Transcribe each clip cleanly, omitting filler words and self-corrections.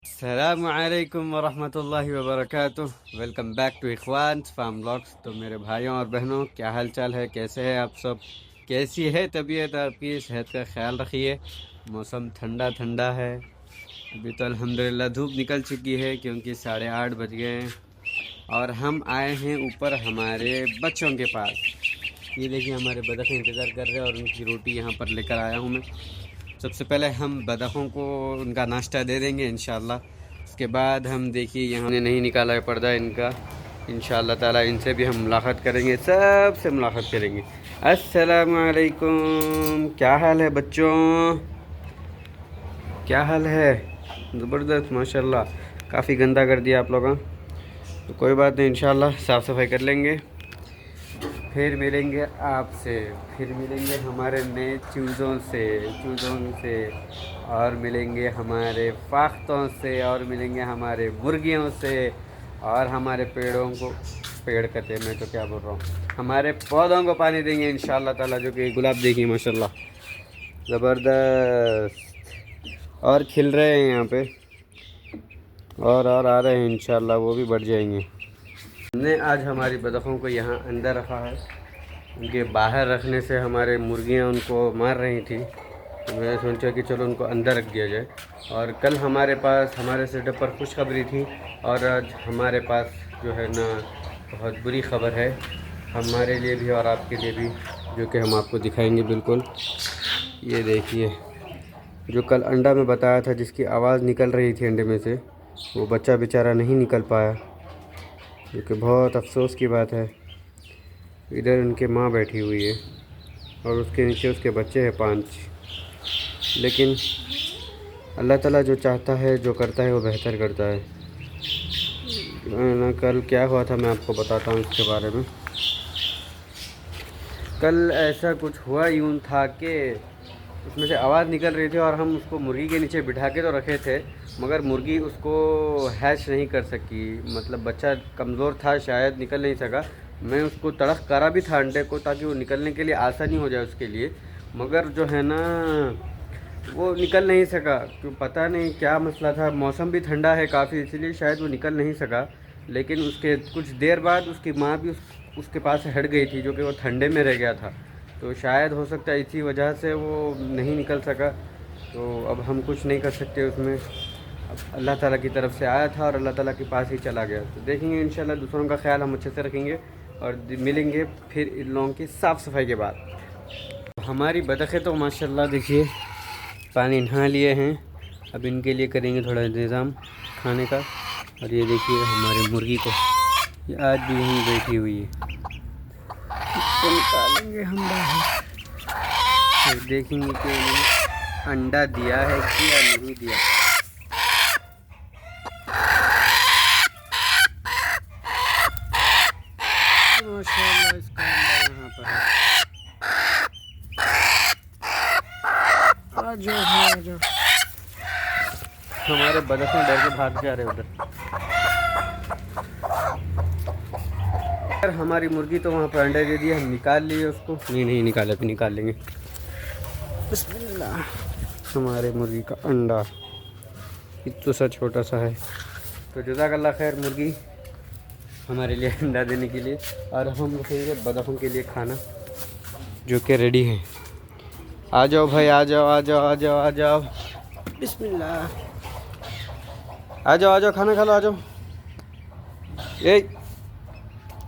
अस्सलामुअलैकुम वरहमतुल्लाहि वबरकातुह। Welcome back to Ikhwan farm blogs. तो मेरे भाइयों और बहनों, क्या हाल चाल है, कैसे हैं आप सब? कैसी है तबीयत आपकी? सेहत का ख्याल रखिए। मौसम ठंडा ठंडा है। अभी तो अल्हम्दुलिल्लाह धूप निकल चुकी है क्योंकि 8:30 बज गए हैं और हम आए हैं ऊपर हमारे बच्चों के पास। ये देखिए, हमारे बतख इंतज़ार कर रहे हैं और उनकी रोटी यहाँ पर लेकर आया हूँ मैं। सबसे पहले हम बतखों को उनका नाश्ता दे देंगे इंशाल्लाह। उसके बाद हम देखिए, यहाँ ने नहीं निकाला है पर्दा इनका। इंशाल्लाह ताला इनसे भी हम मुलाकात करेंगे, सबसे मुलाकात करेंगे। अस्सलाम वालेकुम। क्या हाल है बच्चों? क्या हाल है? ज़बरदस्त माशाल्लाह। काफ़ी गंदा कर दिया आप लोगों। तो कोई बात नहीं, इंशाल्लाह साफ़ सफाई कर लेंगे। फिर मिलेंगे आपसे, फिर मिलेंगे हमारे नए चूज़ों से और मिलेंगे हमारे फाख्तों से और मिलेंगे हमारे मुर्गियों से और हमारे पेड़ कहते हैं, मैं तो क्या बोल रहा हूँ, हमारे पौधों को पानी देंगे इंशाल्लाह ताला। जो कि गुलाब देखिए माशाल्लाह ज़बरदस्त और खिल रहे हैं यहाँ पे और आ रहे हैं इंशाल्लाह, वो भी बढ़ जाएंगे। हमने आज हमारी बतखों को यहाँ अंदर रखा है। उनके बाहर रखने से हमारे मुर्गियाँ उनको मार रही थी, तो मैंने सोचा कि चलो उनको अंदर रख दिया जाए। और कल हमारे पास हमारे सेटअप पर खुशखबरी थी और आज हमारे पास जो है ना बहुत बुरी खबर है, हमारे लिए भी और आपके लिए भी, जो कि हम आपको दिखाएंगे बिल्कुल। ये देखिए, जो कल अंडा में बताया था, जिसकी आवाज़ निकल रही थी अंडे में से, वो बच्चा बेचारा नहीं निकल पाया, जो कि बहुत अफसोस की बात है। इधर उनके माँ बैठी हुई है और उसके नीचे उसके बच्चे हैं 5। लेकिन अल्लाह ताला जो चाहता है, जो करता है, वो बेहतर करता है ना। कल क्या हुआ था मैं आपको बताता हूँ इसके बारे में। कल ऐसा कुछ हुआ यूँ था कि उसमें से आवाज़ निकल रही थी और हम उसको मुर्गी के नीचे बिठा के तो रखे थे, मगर मुर्गी उसको हैच नहीं कर सकी। मतलब बच्चा कमज़ोर था, शायद निकल नहीं सका। मैं उसको तड़क करा भी था अंडे को, ताकि वो निकलने के लिए आसानी हो जाए उसके लिए, मगर जो है ना वो निकल नहीं सका। क्यों पता नहीं क्या मसला था। मौसम भी ठंडा है काफ़ी, इसलिए शायद वो निकल नहीं सका। लेकिन उसके कुछ देर बाद उसकी माँ भी उसके पास से हट गई थी, जो कि वो ठंडे में रह गया था। तो शायद हो सकता है इसी वजह से वो नहीं निकल सका। तो अब हम कुछ नहीं कर सकते उसमें। अब अल्लाह ताला की तरफ से आया था और अल्लाह ताला के पास ही चला गया। तो देखेंगे इंशाल्लाह, दूसरों का ख्याल हम अच्छे से रखेंगे और मिलेंगे फिर इन लोगों की साफ़ सफाई के बाद। हमारी बतखें तो माशाल्लाह देखिए पानी नहा लिए हैं। अब इनके लिए करेंगे थोड़ा इंतज़ाम खाने का। और ये देखिए हमारी मुर्गी को, ये आज भी यहीं बैठी हुई है। इसको निकालेंगे हम बाहर, फिर देखेंगे कि उन्होंने अंडा दिया है कि या नहीं दिया। माशाल्लाह इसका अंडा यहाँ पर है। आ जाओ। हमारे बतख में डर के भाग जा रहे उधर। यार हमारी मुर्गी तो वहाँ पर अंडे दे दिए, हम निकाल लिए उसको। नहीं निकाले, तो निकाल लेंगे। बिस्मिल्लाह। हमारे मुर्गी का अंडा इतना सा छोटा सा है। तो जज़ाकल्लाह खैर मुर्गी हमारे लिए अंडा देने के लिए। और हम रखेंगे बतखों के लिए खाना, जो कि रेडी है। आ जाओ भाई, आ जाओ। बिस्मिल्लाह। आ जाओ, खाना खा लो, आ जाओ। ए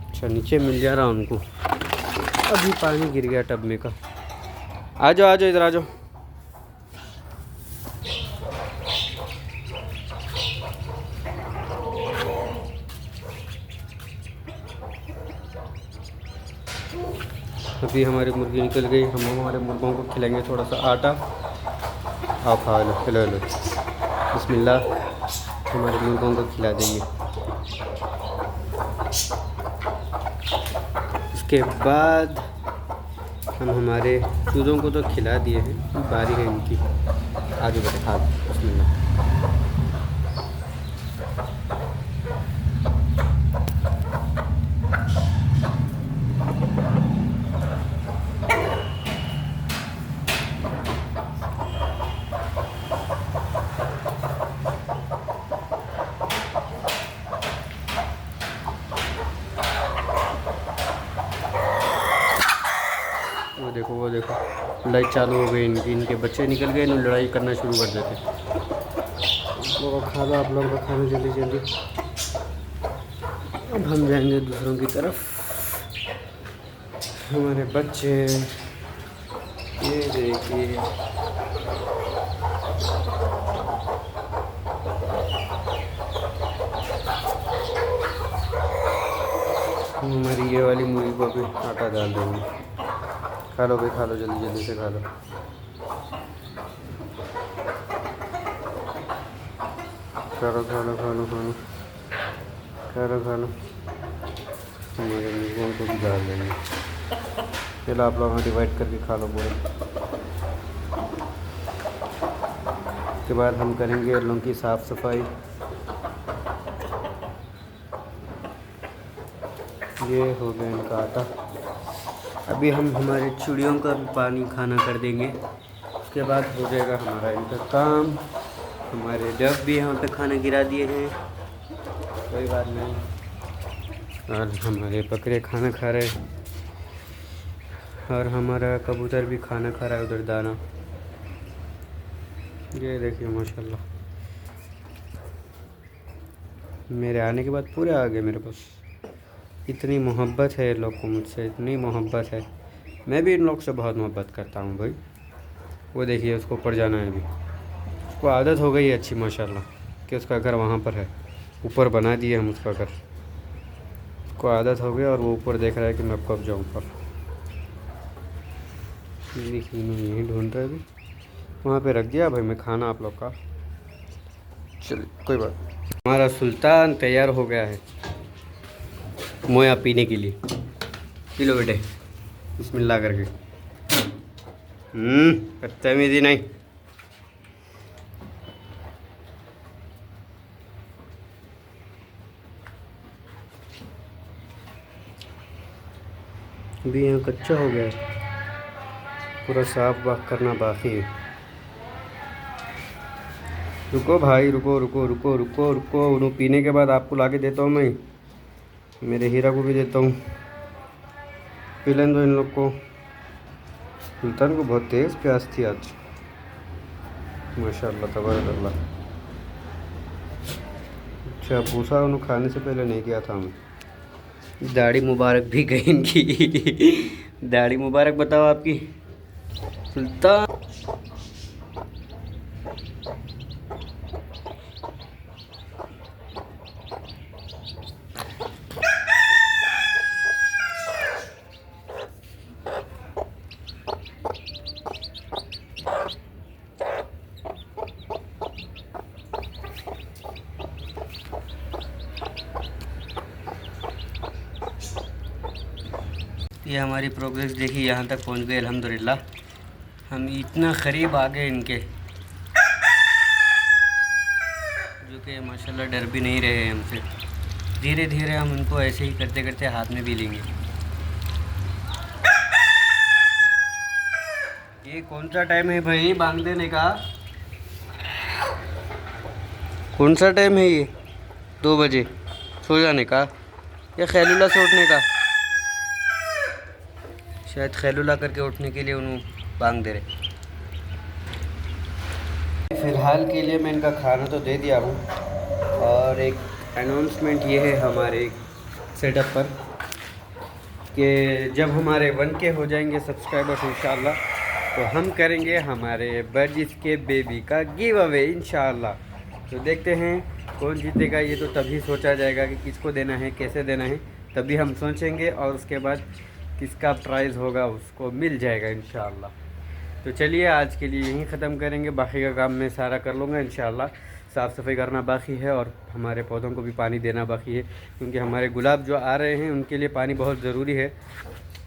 अच्छा, नीचे मिल जा रहा उनको। अभी पानी गिर गया टब में का। आ जाओ इधर आ जाओ। अभी हमारी मुर्गी निकल गई। हम हमारे मुर्गों को खिलाएंगे थोड़ा सा आटा। आप खा लो, खिला लो। बिस्मिल्लाह। हमारे मुर्गों को खिला देंगे। उसके बाद हम हमारे चूज़ों को तो खिला दिए हैं, बारी है इनकी। आगे बढ़े, खा लो। बिस्मिल्लाह। लड़ाई चालू हो गई इनकी, इनके बच्चे निकल गए, इन्होंने लड़ाई करना शुरू कर देते। लोग खा लो, आप लोगों का खाना जल्दी जल्दी। अब हम जाएंगे दूसरों की तरफ। हमारे बच्चे ये देखिए, हमारी ये वाली मुर्गी को भी आटा डाल देंगे। खा लो भाई, खा लो, जल्दी जल्दी से खा लो। खा लो खा लो खा लो खा लो खा लो खा लो। हमारे मुर्गों को भी डाल देंगे। चलो आप लोग डिवाइड करके खा लो पूरे। उसके बाद हम करेंगे लोगों की साफ़ सफाई। ये हो गया इनका आटा। अभी हम हमारे चिड़ियों का भी पानी खाना कर देंगे। उसके बाद हो जाएगा हमारा इनका काम। हमारे डफ भी यहाँ पे खाना गिरा दिए हैं, कोई बात नहीं। और हमारे बकरे खाना खा रहे हैं, और हमारा कबूतर भी खाना खा रहा है उधर दाना। ये देखिए माशाल्लाह, मेरे आने के बाद पूरे आ गए मेरे पास। इतनी मोहब्बत है इन लोग को मुझसे, इतनी मोहब्बत है। मैं भी इन लोग से बहुत मोहब्बत करता हूँ भाई। वो देखिए उसको ऊपर जाना है, अभी उसको आदत हो गई है अच्छी माशाल्लाह कि उसका घर वहाँ पर है। ऊपर बना दिए हम उसका घर, उसको आदत हो गई और वो ऊपर देख रहा है कि मैं कब जाऊँ ऊपर। देखिए मैं यहीं ढूंढ रहा है, अभी वहाँ पे रख दिया भाई मैं खाना आप लोग का। चलिए कोई बात। हमारा सुल्तान तैयार हो गया है मोया पीने के लिए। पी लो बेटे, बिस्मिल्लाह करके। बदतमीजी नहीं। अभी यहाँ कच्चा हो गया है, पूरा साफ करना बाकी है। रुको भाई, रुको रुको रुको रुको रुको, उन्हें पीने के बाद आपको ला के देता हूँ मैं। मेरे हीरा को भी देता हूँ, पी लें दो इन लोग को। सुल्तान को बहुत तेज़ प्यास थी आज माशाल्लाह तबारक। अच्छा भूसा उन्हें खाने से पहले नहीं किया था हमें। दाढ़ी मुबारक भी गई इनकी। दाढ़ी मुबारक बताओ आपकी सुल्तान। ये हमारी प्रोग्रेस देखिए, यहाँ तक पहुँच गए अल्हम्दुलिल्लाह। हम इतना करीब आ गए इनके, जो कि माशाल्लाह डर भी नहीं रहे हमसे। धीरे धीरे हम उनको ऐसे ही करते करते हाथ में भी लेंगे। ये कौन सा टाइम है भाई बांग देने का? कौन सा टाइम है ये? 2 बजे सो जाने का या खैलुला से उठने का? शायद खैलुला करके उठने के लिए उन्हें बांग दे रहे। फ़िलहाल के लिए मैं इनका खाना तो दे दिया हूँ, और एक अनाउंसमेंट ये है हमारे सेटअप पर कि जब हमारे 1K हो जाएंगे सब्सक्राइबर्स इंशाल्लाह, तो हम करेंगे हमारे बर्जिस के बेबी का गिव अवे इंशाल्लाह। तो देखते हैं कौन जीतेगा। ये तो तभी सोचा जाएगा कि किसको देना है, कैसे देना है, तभी हम सोचेंगे, और उसके बाद किसका प्राइज़ होगा उसको मिल जाएगा इंशाल्लाह। तो चलिए आज के लिए यहीं ख़त्म करेंगे, बाकी का काम मैं सारा कर लूँगा इंशाल्लाह। साफ़ सफाई करना बाकी है और हमारे पौधों को भी पानी देना बाकी है, क्योंकि हमारे गुलाब जो आ रहे हैं उनके लिए पानी बहुत ज़रूरी है।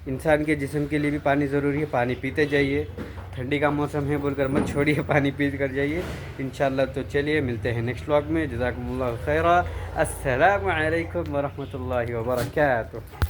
इंसान के जिस्म के लिए भी पानी ज़रूरी है। पानी पीते जाइए, ठंडी का मौसम है बोलकर मत छोड़िए, पानी पी कर जाइए इंशाल्लाह। तो चलिए मिलते हैं नेक्स्ट व्लॉग में। जज़ाकुमुल्लाह खैरा। अस्सलामु अलैकुम व रहमतुल्लाहि व बरकातुहू।